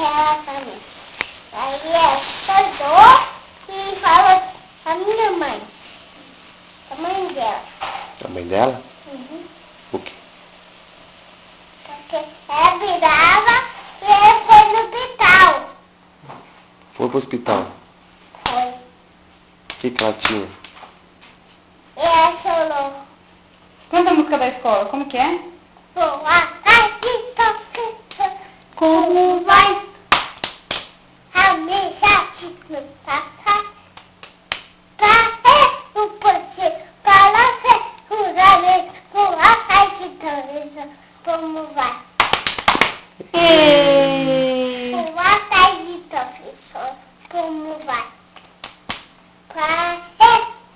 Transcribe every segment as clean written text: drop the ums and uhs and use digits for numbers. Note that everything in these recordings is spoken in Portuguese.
ela também. Aí ela acordou e falou a minha mãe. A mãe dela. A mãe dela? Uhum. O quê? Porque ela virava e ela foi no hospital. Foi pro hospital. Foi. O que ela tinha? E ela chorou. Canta a música da escola, como que é? Boa tarde, toque. Como vai? A minha chate no papai. Para o poder, para ser usar boa tarde, toque. Como vai? Boa tarde, professor. Como vai? Para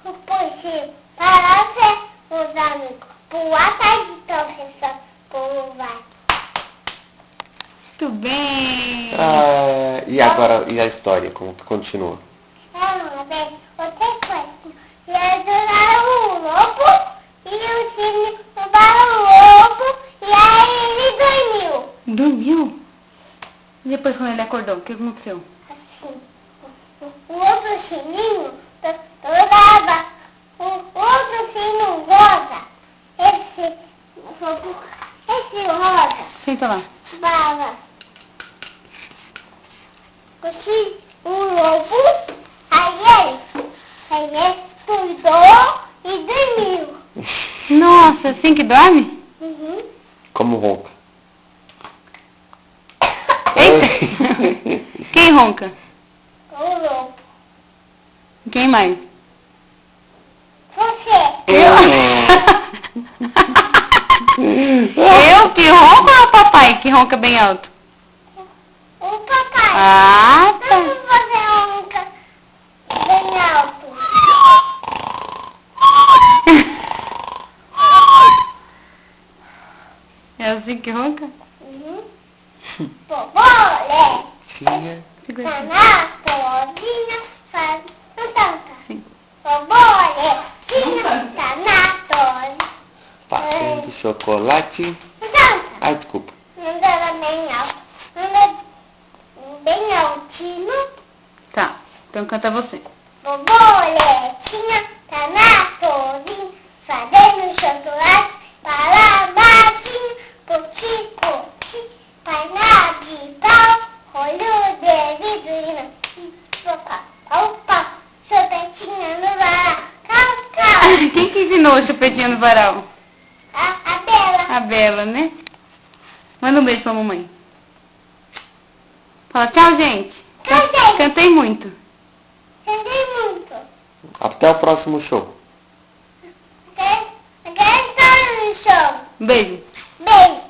o poder, para ser os amigos. Boa tarde, professor. Como vai? Muito bem. E agora, e a história, como que continua? Uma vez, outra coisa. E adoraram o lobo e o cine roubaram o lobo e aí ele dormiu. Dormiu? E depois quando ele acordou, o que aconteceu? Assim, o outro sininho adorava. O outro sininho rosa. Esse rosa. Senta lá. Bala. O lobo, aí ele acordou e dormiu. Nossa, assim que dorme? Uhum. Como ronca? Eita! Quem ronca? O lobo. Quem mais? Você. Eu que ronco ou o papai que ronca bem alto? O papai. Ah, tá. Vamos fazer um bem alto. É assim que ronca? Uhum. Vovó, Tinha. Segura tá aqui. na cozinha, faz um tanto. Sim. Vovó, tá na cozinha. Passando chocolate. Dança. Ai, desculpa. Não dava bem alto. Não dava bem altinho. Tá, então canta você. Borboletinha tá na cozinha, fazendo chocolate para a madrinha. Poti, poti, painel de pau, olho de vidro e opa, opa, chupetinha no varal. Cal, Quem que ensinou o chupetinho no varal? a Bela. A Bela, né? Manda um beijo pra mamãe. Fala tchau, gente. Cantei. Cantei muito. Cantei muito. Até o próximo show. Até estar no show. Um beijo. Beijo.